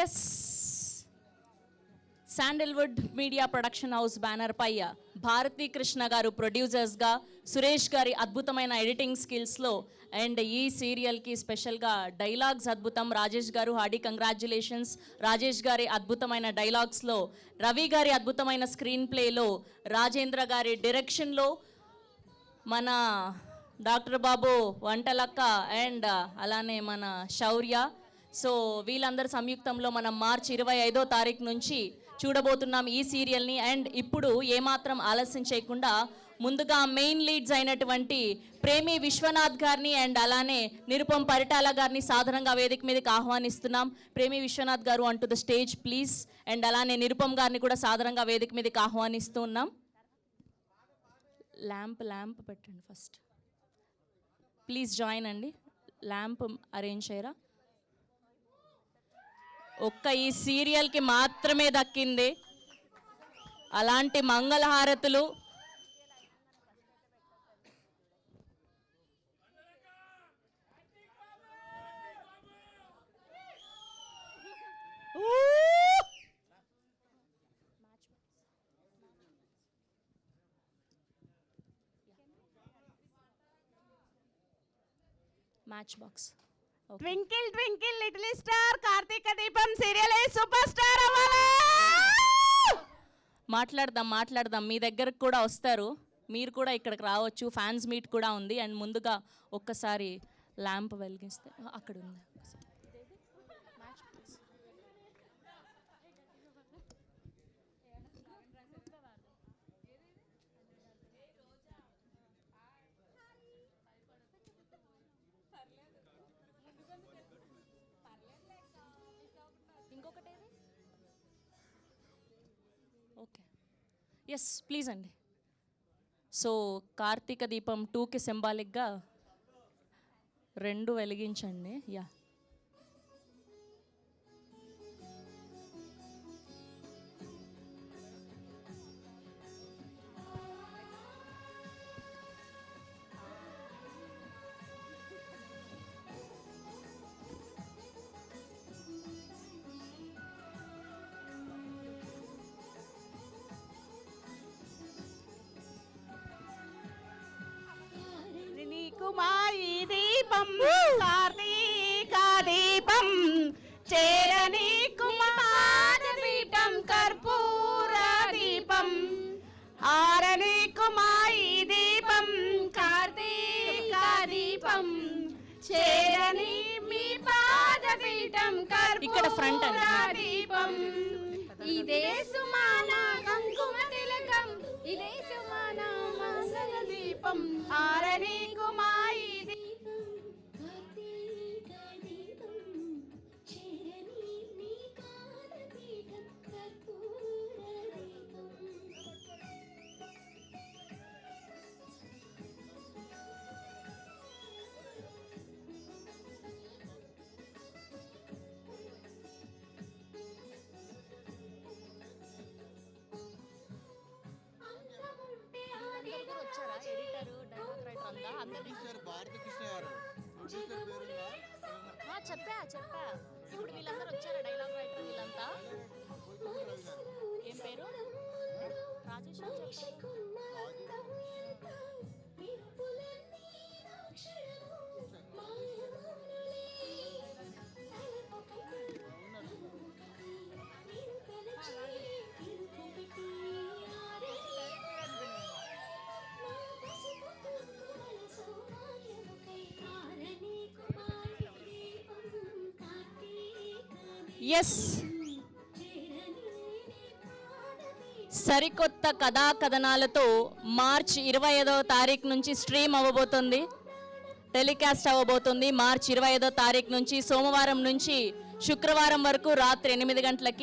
Yes, Sandalwood Media Production House banner పై భారతీ కృష్ణ గారు ప్రొడ్యూసర్స్గా, సురేష్ గారి అద్భుతమైన ఎడిటింగ్ స్కిల్స్లో అండ్ ఈ సీరియల్కి స్పెషల్గా డైలాగ్స్ అద్భుతం. రాజేష్ గారు హార్డీ కంగ్రాచ్యులేషన్స్. రాజేష్ గారి అద్భుతమైన డైలాగ్స్లో, రవి గారి అద్భుతమైన స్క్రీన్ ప్లేలో, రాజేంద్ర గారి డైరెక్షన్లో, మన డాక్టర్ బాబు వంటలక్క అండ్ అలానే మన శౌర్య. సో వీళ్ళందరి సంయుక్తంలో మనం మార్చి 25వ తారీఖు నుంచి చూడబోతున్నాం ఈ సీరియల్ని. అండ్ ఇప్పుడు ఏమాత్రం ఆలస్యం చేయకుండా ముందుగా మెయిన్ లీడ్స్ అయినటువంటి ప్రేమి విశ్వనాథ్ గారిని అండ్ అలానే నిరుపం పరిటాల గారిని సాధారణంగా వేదిక మీదకి ఆహ్వానిస్తున్నాం. ప్రేమి విశ్వనాథ్ గారు అంటూ ద స్టేజ్ ప్లీజ్. అండ్ అలానే నిరుపం గారిని కూడా సాధారణంగా వేదిక మీదకి ఆహ్వానిస్తూ ఉన్నాం. ల్యాంప్ పెట్టండి ఫస్ట్ ప్లీజ్. జాయిన్ అండి. ల్యాంప్ అరేంజ్ చేయరా. ఒక్క ఈ సీరియల్కి మాత్రమే దక్కింది అలాంటి మంగళహారతులు. Match box. Twinkle twinkle little star Karthika Deepam serial super star అవ్వాలి. మాట్లాడదాం. మీ దగ్గరకు కూడా వస్తారు, మీరు కూడా ఇక్కడికి రావచ్చు. ఫ్యాన్స్ మీట్ కూడా ఉంది. అండ్ ముందుగా ఒక్కసారి ల్యాంప్ వెలిగిస్తే అక్కడ ఉంది. ఓకే, ఎస్ ప్లీజ్ అండి. సో కార్తీక దీపం 2కి సింబాలిక్గా 2 వెలిగించండి. యా, కుమాయి దీపం కార్తీక దీపం చేరని కుమార దీపం కర్పూర దీపం ఆరని కుమాయి దీపం కార్తీక దీపం చేరని మీ పాదపీఠం కర్పూర దీపం ఇదే సుమాన కుంకుమ తిలకం ఇదే సుమాన మంగళ దీపం ఆరని కుమాయి దీపం కార్తీక దీపం చేరని మీ పాదపీఠం కర్పూర దీపం. వచ్చారా ఎడిటరు, డైలాగ్ రైటర్ అంతా అందరూ? భారతీ కృష్ణ గారు చెప్పా. ఇప్పుడు వీళ్ళందరూ వచ్చారా డైలాగ్ రైటర్ వీళ్ళంతా? ఏం పేరు? రాజేష్ ఎస్, సరికొత్త కథా కథనాలతో మార్చ్ 25వ తారీఖు నుంచి స్ట్రీమ్ అవ్వబోతుంది, టెలికాస్ట్ అవ్వబోతుంది. మార్చ్ 25వ తారీఖు నుంచి సోమవారం నుంచి శుక్రవారం వరకు రాత్రి 8 గంటలకి.